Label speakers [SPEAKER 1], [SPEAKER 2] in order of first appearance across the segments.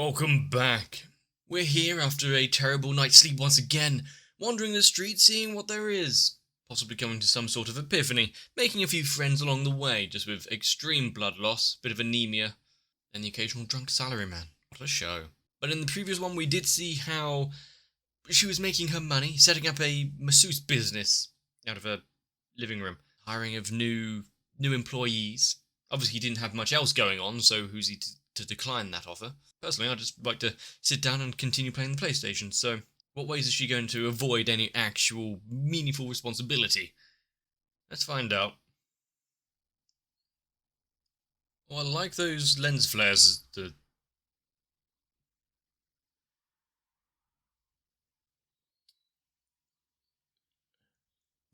[SPEAKER 1] Welcome back. We're here after a terrible night's sleep once again, wandering the streets seeing what there is. Possibly coming to some sort of epiphany, making a few friends along the way, just with extreme blood loss, bit of anemia, and the occasional drunk salaryman. What a show. But in the previous one we did see how she was making her money, setting up a masseuse business out of her living room, hiring of new employees. Obviously he didn't have much else going on, so who's he to decline that offer? Personally, I'd just like to sit down and continue playing the PlayStation, so what ways is she going to avoid any actual meaningful responsibility? Let's find out. Well, I like those lens flares.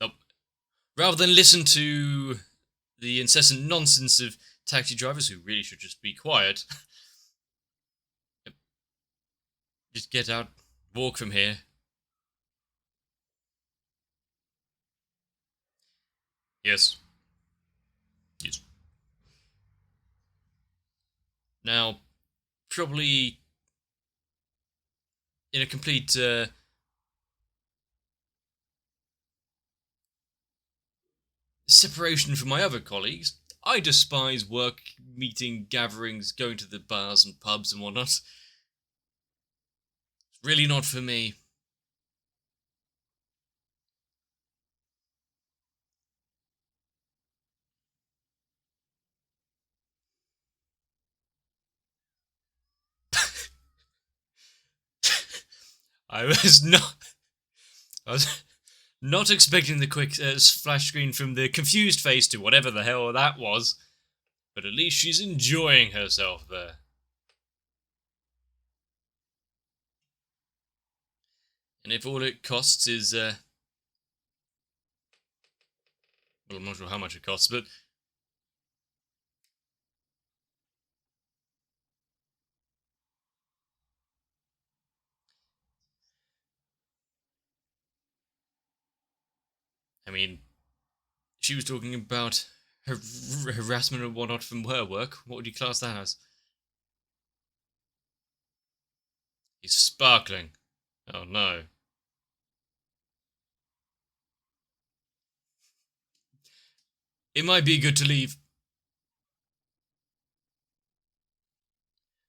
[SPEAKER 1] Oh. Rather than listen to the incessant nonsense of taxi drivers who really should just be quiet, just get out, walk from here. Yes. Yes. Now, probably in a complete separation from my other colleagues, I despise work, meeting, gatherings, going to the bars and pubs and whatnot. It's really not for me. I was not. I was not expecting the quick flash screen from the confused face to whatever the hell that was, but at least she's enjoying herself there. And if all it costs is, well, I'm not sure how much it costs, but I mean, she was talking about harassment and whatnot from her work. What would you class that as? He's sparkling. Oh no. It might be good to leave.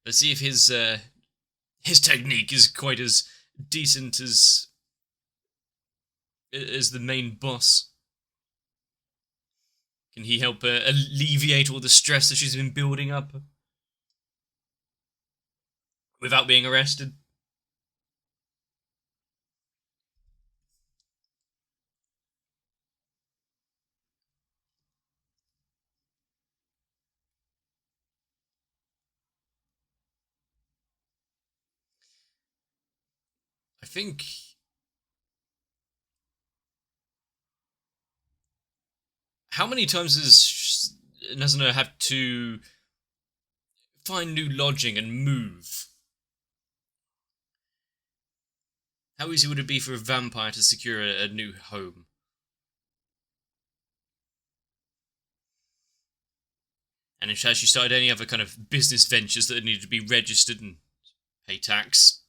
[SPEAKER 1] Let's see if his technique is quite as decent as the main boss. Can he help alleviate all the stress that she's been building up without being arrested? I think. How many times does Nazuno have to find new lodging and move? How easy would it be for a vampire to secure a new home? And has she started any other kind of business ventures that need to be registered and pay tax?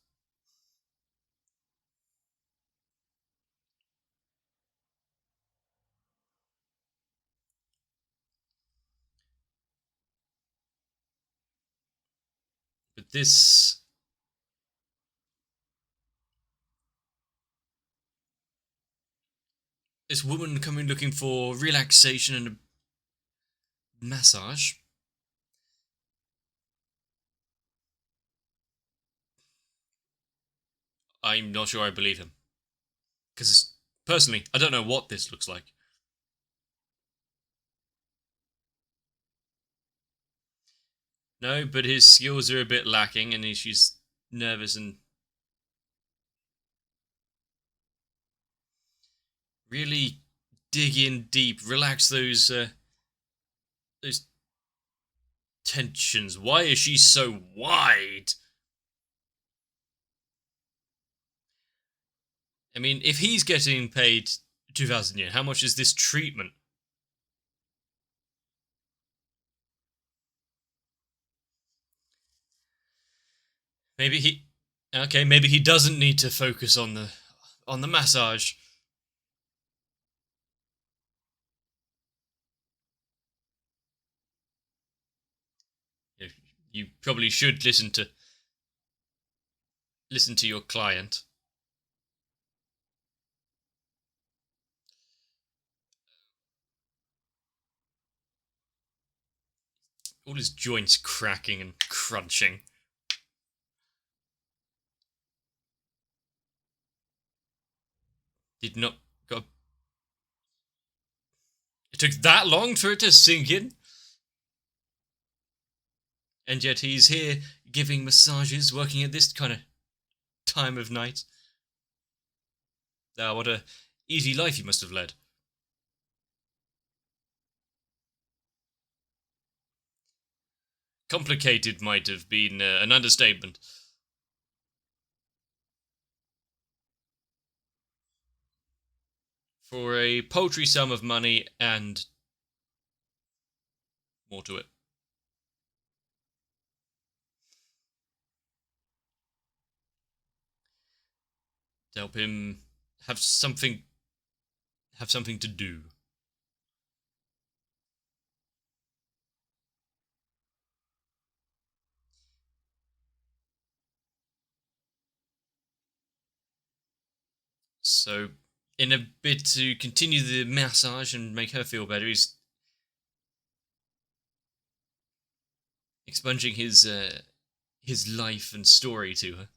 [SPEAKER 1] But this woman coming looking for relaxation and a massage. I'm not sure I believe him. Because, personally, I don't know what this looks like. No, but his skills are a bit lacking and she's nervous and really dig in deep, relax those tensions. Why is she so wide? I mean, if he's getting paid 2,000 yen, how much is this treatment? Maybe he. Okay, maybe he doesn't need to focus on the massage. You probably should listen to your client. All his joints cracking and crunching. Did not got. It took that long for it to sink in, and yet he's here giving massages, working at this kind of time of night. Ah, what a easy life you must have led. Complicated might have been an understatement. For a paltry sum of money and more to it. To help him have something to do. So, in a bit to continue the massage and make her feel better, he's expunging his life and story to her.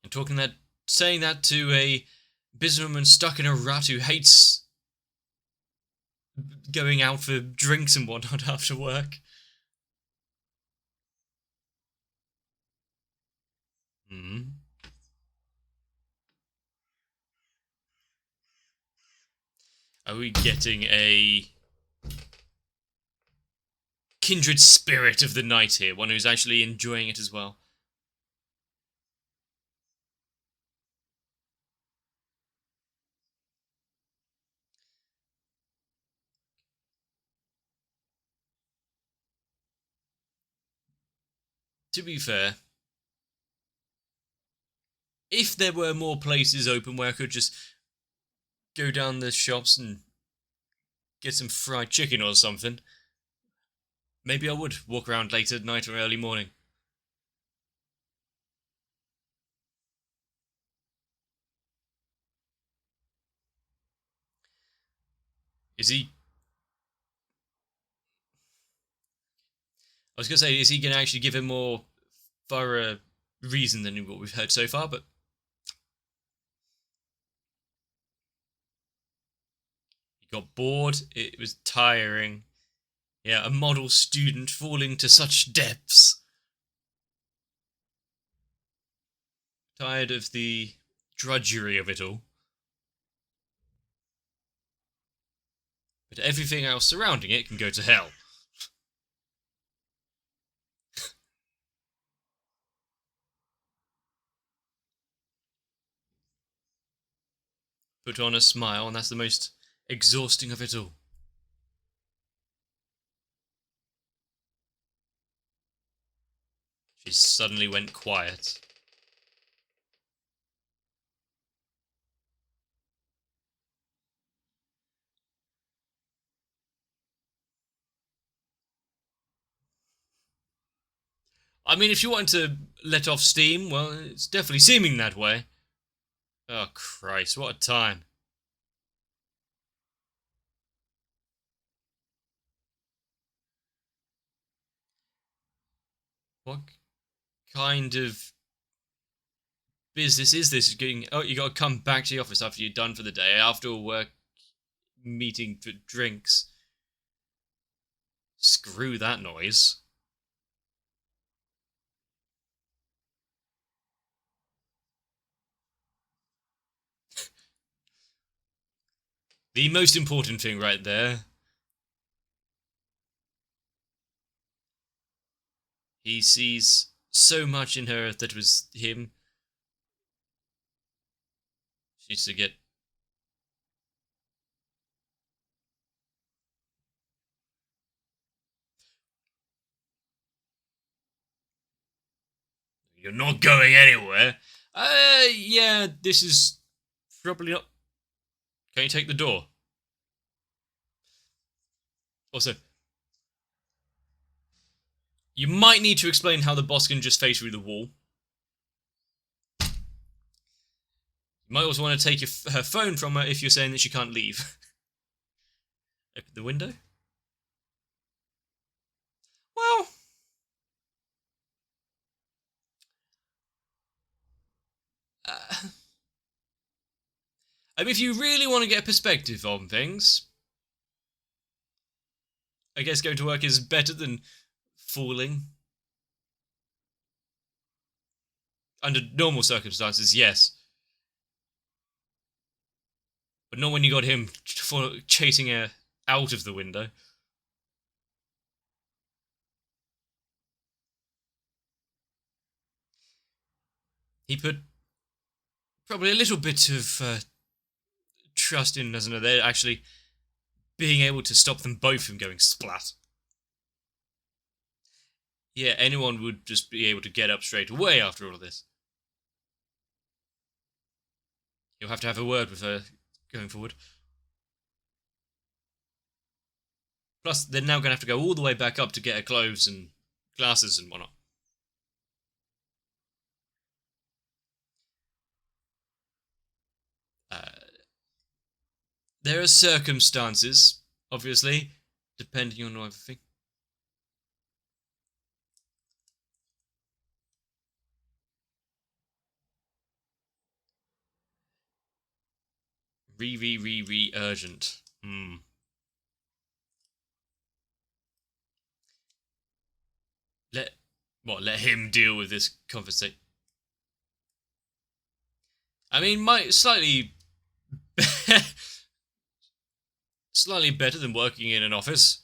[SPEAKER 1] And saying that to a businesswoman stuck in a rut who hates going out for drinks and whatnot after work. Hmm. Are we getting a kindred spirit of the night here? One who's actually enjoying it as well? To be fair, if there were more places open where I could just go down the shops and get some fried chicken or something, maybe I would walk around late at night or early morning. Is he? I was gonna say, is he gonna actually give him more thorough reason than what we've heard so far? But he got bored. It was tiring. Yeah, a model student falling to such depths. Tired of the drudgery of it all. But everything else surrounding it can go to hell. Put on a smile, and that's the most exhausting of it all. She suddenly went quiet. I mean, if you wanted to let off steam, well, it's definitely seeming that way. Oh, Christ, what a time. What kind of business is this? Getting, oh, you got to come back to the office after you're done for the day, after a work meeting for drinks. Screw that noise. The most important thing right there. He sees so much in her that was him. She needs to get You're not going anywhere. Yeah, this is probably not... Can you take the door? Also, you might need to explain how the boss can just phase through the wall. You might also want to take her phone from her if you're saying that she can't leave. Open the window. Well... I mean, if you really want to get a perspective on things, I guess going to work is better than falling. Under normal circumstances, yes. But not when you got him chasing her out of the window. He put probably a little bit of trust in, doesn't it? They're actually being able to stop them both from going splat. Yeah, anyone would just be able to get up straight away after all of this. You'll have to have a word with her going forward. Plus, they're now going to have to go all the way back up to get her clothes and glasses and whatnot. There are circumstances, obviously, depending on everything. Urgent. Let him deal with this conversation. I mean, slightly better than working in an office.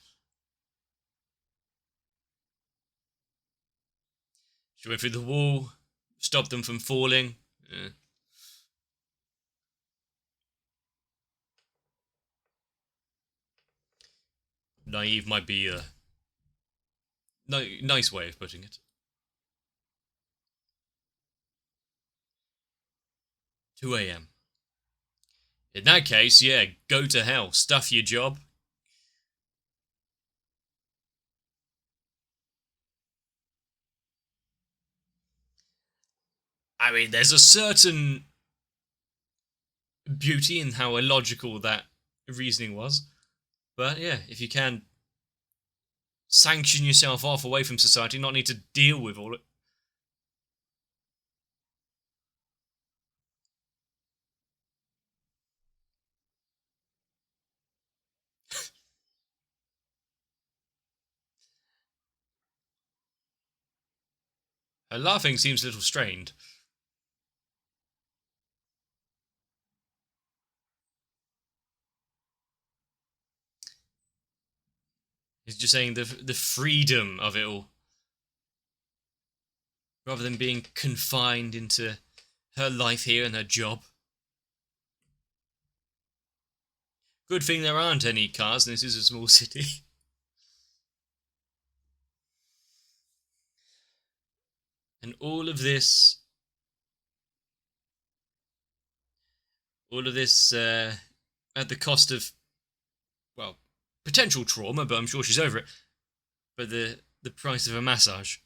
[SPEAKER 1] She went through the wall, stopped them from falling. Naive might be a nice way of putting it. 2 a.m. In that case, yeah, go to hell. Stuff your job. I mean, there's a certain beauty in how illogical that reasoning was. But yeah, if you can sanction yourself off away from society, not need to deal with all it. Her laughing seems a little strained. He's just saying the freedom of it all. Rather than being confined into her life here and her job. Good thing there aren't any cars and this is a small city. And all of this at the cost of, well, potential trauma, but I'm sure she's over it. But the price of a massage.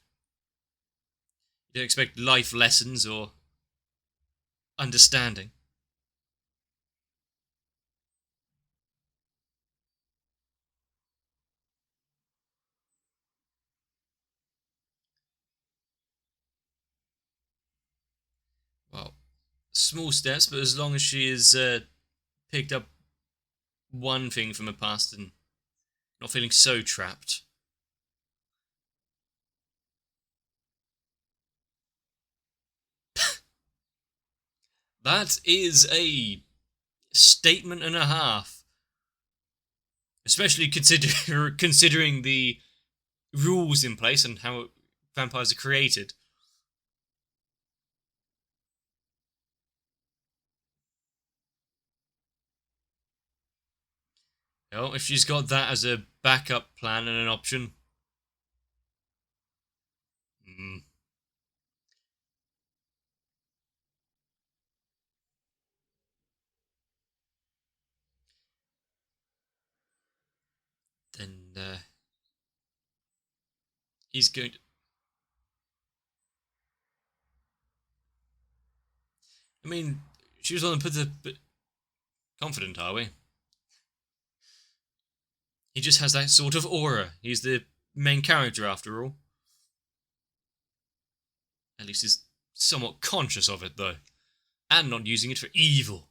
[SPEAKER 1] You don't expect life lessons or understanding. Well, small steps, but as long as she has picked up one thing from her past and not feeling so trapped. That is a statement and a half. Especially considering the rules in place and how vampires are created. Well, if she's got that as a backup plan and an option. And he's going to... I mean, she was on the... But confident, are we? He just has that sort of aura. He's the main character, after all. At least he's somewhat conscious of it, though. And not using it for evil.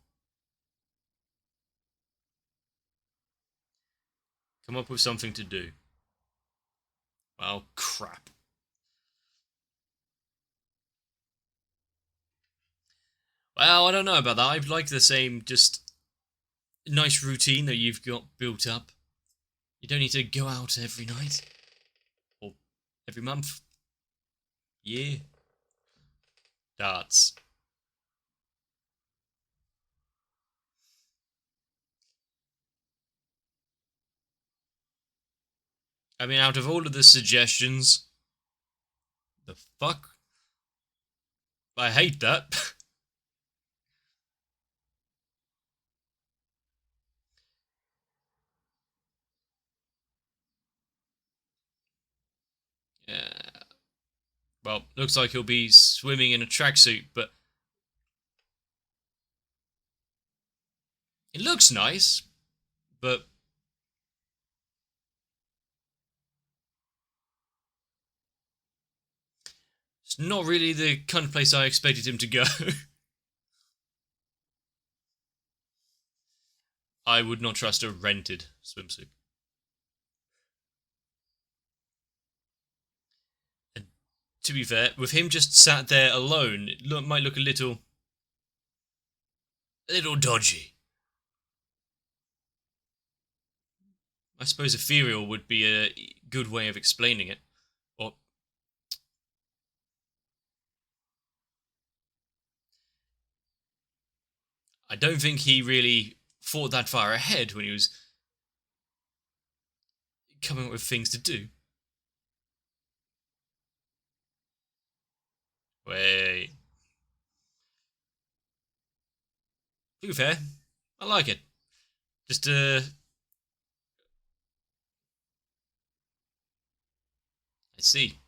[SPEAKER 1] Come up with something to do. Well, crap. Well, I don't know about that. I'd like the same, just nice routine that you've got built up. You don't need to go out every night. Or every month. Yeah. Darts. I mean, out of all of the suggestions, the fuck? I hate that. Yeah. Well, looks like he'll be swimming in a tracksuit, but it looks nice, but it's not really the kind of place I expected him to go. I would not trust a rented swimsuit. And to be fair, with him just sat there alone, it might look a little dodgy. I suppose ethereal would be a good way of explaining it. Or I don't think he really thought that far ahead when he was coming up with things to do. Wait. To be fair, I like it. Just, I see.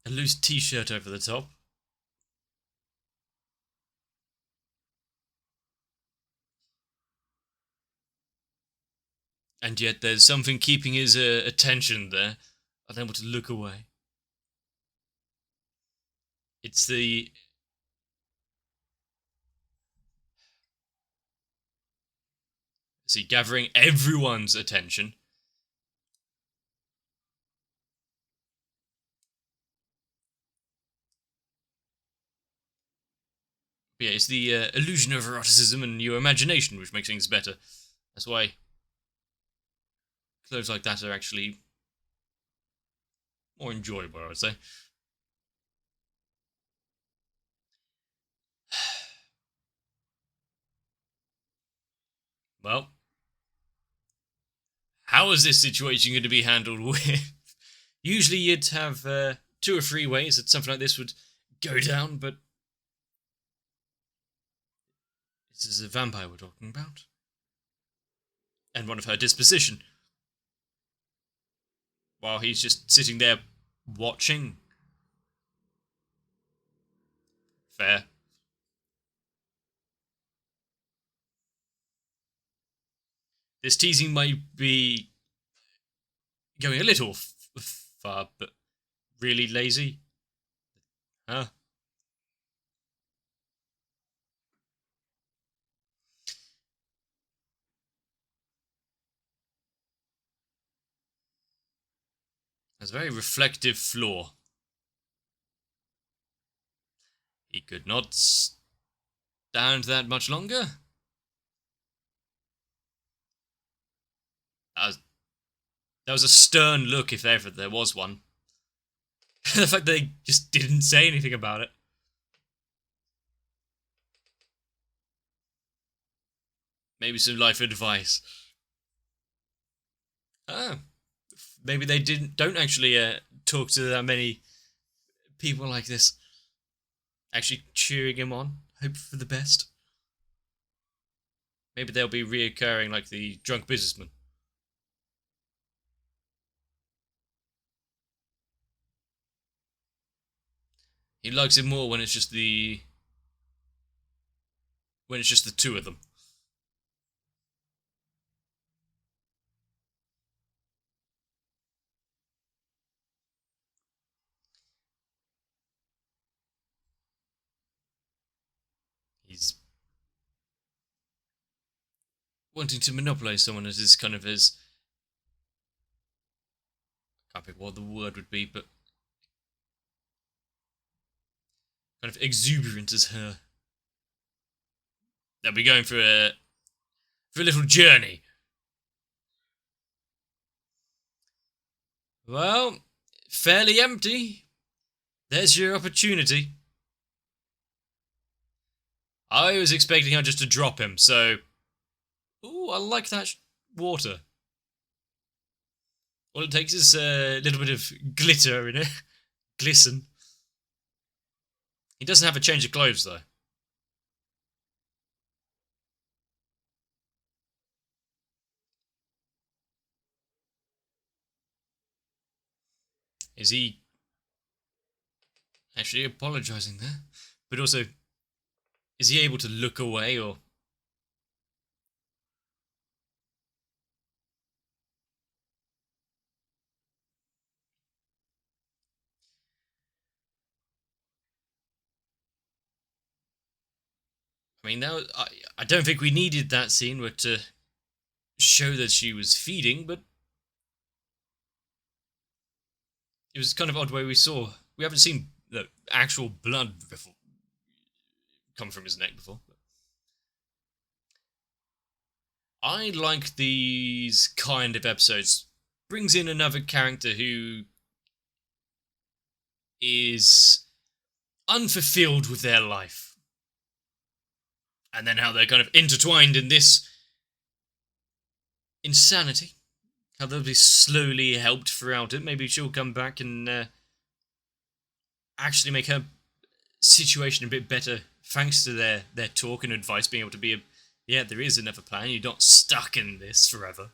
[SPEAKER 1] A loose t-shirt over the top. And yet there's something keeping his attention there, unable to look away. It's the... See, gathering everyone's attention. But yeah, it's the illusion of eroticism and your imagination which makes things better. That's why clothes like that are actually more enjoyable, I would say. Well, how is this situation going to be handled with? Usually you'd have 2 or 3 ways that something like this would go down, but this is a vampire we're talking about. And one of her disposition. While he's just sitting there watching. Fair. This teasing might be going a little far, but really lazy. Huh? Has a very reflective floor. He could not stand that much longer. That was a stern look, if ever there was one. The fact that they just didn't say anything about it. Maybe some life advice. Ah, maybe they don't actually talk to that many people like this. Actually cheering him on, hope for the best. Maybe they'll be reoccurring like the drunk businessman. He likes it more when it's just the two of them. He's wanting to monopolize someone as his kind of his. I can't pick what the word would be, but kind of exuberant as her. They'll be going for a little journey. Well, fairly empty. There's your opportunity. I was expecting her just to drop him, so. Ooh, I like that water. All it takes is a little bit of glitter in it. Glisten. He doesn't have a change of clothes, though. Is he actually apologising there? But also, is he able to look away, or... I mean, I don't think we needed that scene where to show that she was feeding, but it was kind of odd way we saw. We haven't seen the actual blood before, come from his neck before. I like these kind of episodes. Brings in another character who is unfulfilled with their life. And then how they're kind of intertwined in this insanity. How they'll be slowly helped throughout it. Maybe she'll come back and actually make her situation a bit better thanks to their talk and advice, being able to be yeah, there is another plan. You're not stuck in this forever.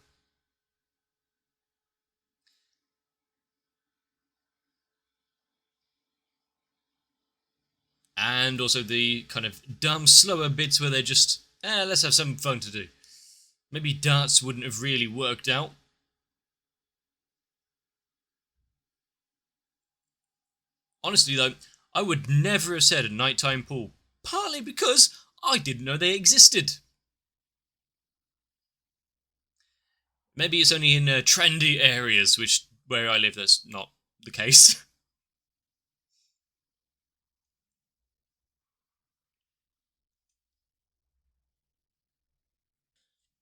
[SPEAKER 1] And also the kind of dumb, slower bits where they're just, let's have some fun to do. Maybe darts wouldn't have really worked out. Honestly, though, I would never have said a nighttime pool. Partly because I didn't know they existed. Maybe it's only in trendy areas, which where I live, that's not the case.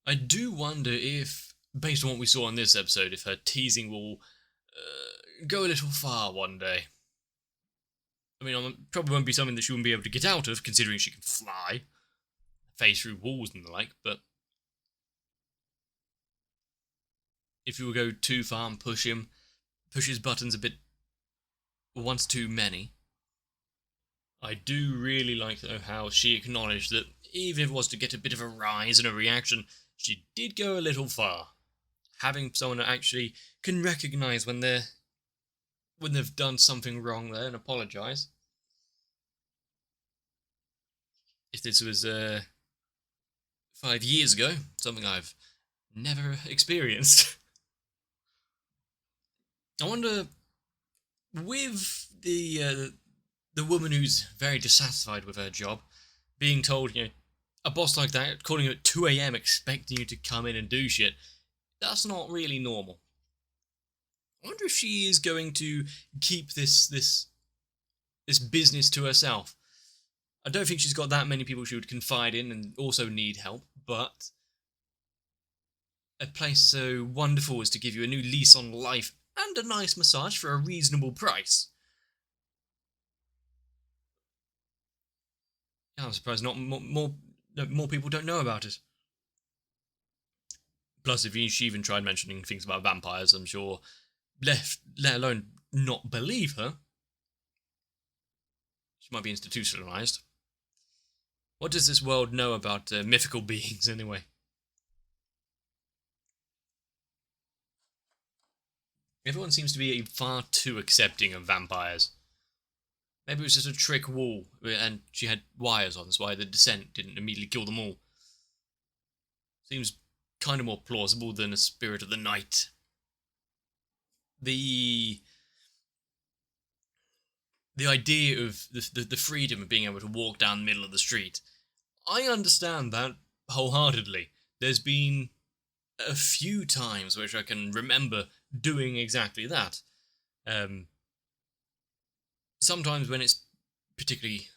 [SPEAKER 1] I do wonder if, based on what we saw in this episode, if her teasing will go a little far one day. I mean, it probably won't be something that she wouldn't be able to get out of, considering she can fly, phase through walls and the like, but if you will go too far and push his buttons a bit once too many. I do really like, though, how she acknowledged that even if it was to get a bit of a rise and a reaction, she did go a little far. Having someone that actually can recognise when they've done something wrong there and apologise. If this was 5 years ago, something I've never experienced. I wonder, with the woman who's very dissatisfied with her job, being told, a boss like that calling you at 2 a.m. expecting you to come in and do shit, that's not really normal. I wonder if she is going to keep this business to herself. I don't think she's got that many people she would confide in and also need help, but a place so wonderful as to give you a new lease on life and a nice massage for a reasonable price. Yeah, I'm surprised not more people don't know about it. Plus, if she even tried mentioning things about vampires, I'm sure, let alone not believe her, she might be institutionalized. What does this world know about mythical beings, anyway? Everyone seems to be far too accepting of vampires. Maybe it was just a trick wall, and she had wires on, that's why the descent didn't immediately kill them all. Seems kind of more plausible than a spirit of the night. The idea of the freedom of being able to walk down the middle of the street, I understand that wholeheartedly. There's been a few times which I can remember doing exactly that. Sometimes when it's particularly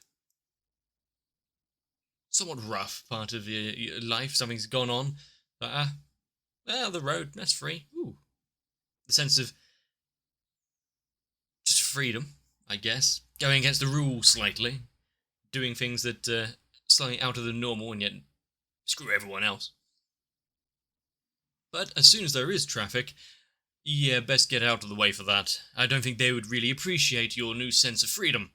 [SPEAKER 1] somewhat rough part of your life, something's gone on, the road, that's free. Ooh. The sense of just freedom, I guess. Going against the rules slightly. Doing things that slightly out of the normal and yet screw everyone else. But as soon as there is traffic, yeah, best get out of the way for that. I don't think they would really appreciate your new sense of freedom.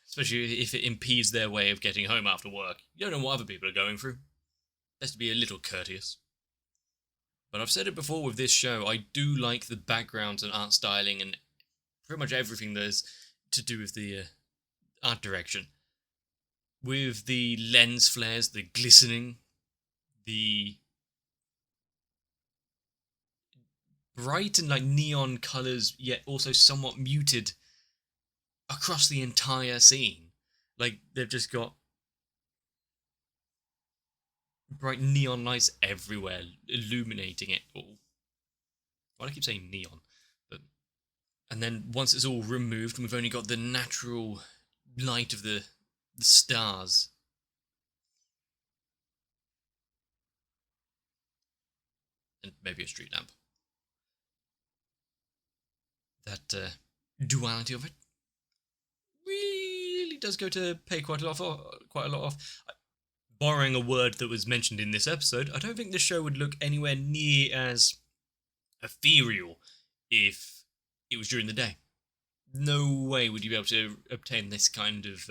[SPEAKER 1] Especially if it impedes their way of getting home after work. You don't know what other people are going through. Best to be a little courteous. But I've said it before with this show, I do like the backgrounds and art styling and pretty much everything there's to do with the art direction. With the lens flares, the glistening, the bright and neon colours, yet also somewhat muted across the entire scene. They've just got bright neon lights everywhere, illuminating it all. Why do I keep saying neon? And then once it's all removed, and we've only got the natural light of the stars. And maybe a street lamp. That duality of it really does go to pay quite a lot off. Borrowing a word that was mentioned in this episode, I don't think the show would look anywhere near as ethereal if it was during the day. No way would you be able to obtain this kind of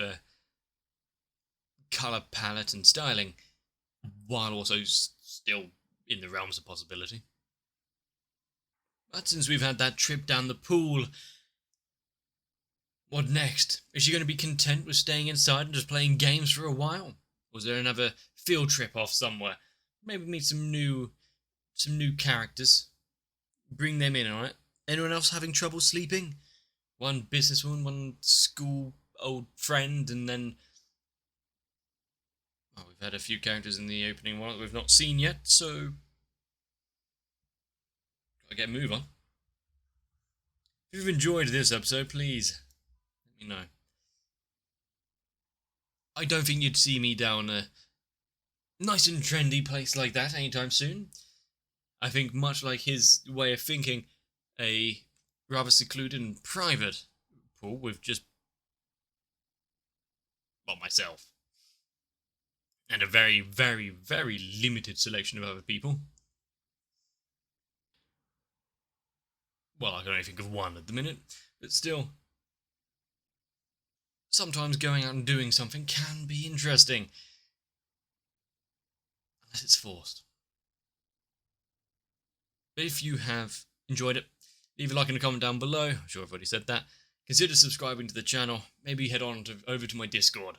[SPEAKER 1] colour palette and styling while also still in the realms of possibility. But since we've had that trip down the pool, what next? Is she going to be content with staying inside and just playing games for a while? Or is there another field trip off somewhere? Maybe meet some new characters. Bring them in on it. Anyone else having trouble sleeping? One businesswoman, one school old friend, and then... well, we've had a few characters in the opening one that we've not seen yet, so... gotta get a move on. If you've enjoyed this episode, please let me know. I don't think you'd see me down a nice and trendy place like that anytime soon. I think much like his way of thinking, a rather secluded and private pool with just, well, myself. And a very, very, very limited selection of other people. Well, I can only think of one at the minute, but still. Sometimes going out and doing something can be interesting. Unless it's forced. But if you have enjoyed it, leave a like and a comment down below. I'm sure I've already said that. Consider subscribing to the channel. Maybe head on over to my Discord.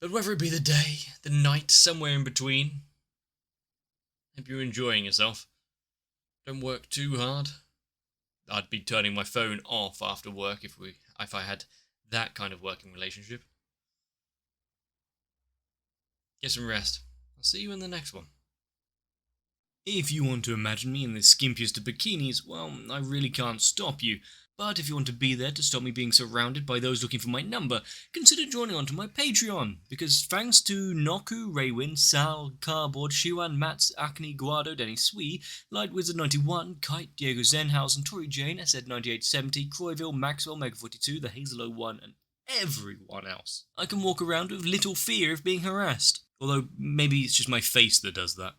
[SPEAKER 1] But whether it be the day, the night, somewhere in between, hope you're enjoying yourself. Don't work too hard. I'd be turning my phone off after work if I had that kind of working relationship. Get some rest. I'll see you in the next one. If you want to imagine me in the skimpiest of bikinis, well, I really can't stop you. But if you want to be there to stop me being surrounded by those looking for my number, consider joining onto my Patreon, because thanks to Noku, Raywin, Sal, Cardboard, Shiwan, Mats, Acne, Guado, Denny Swee, Light Wizard 91, Kite, Diego Zenhausen, Tori Jane, SZ 9870, Croyville, Maxwell, Mega 42, the Hazel 01, and everyone else. I can walk around with little fear of being harassed. Although maybe it's just my face that does that.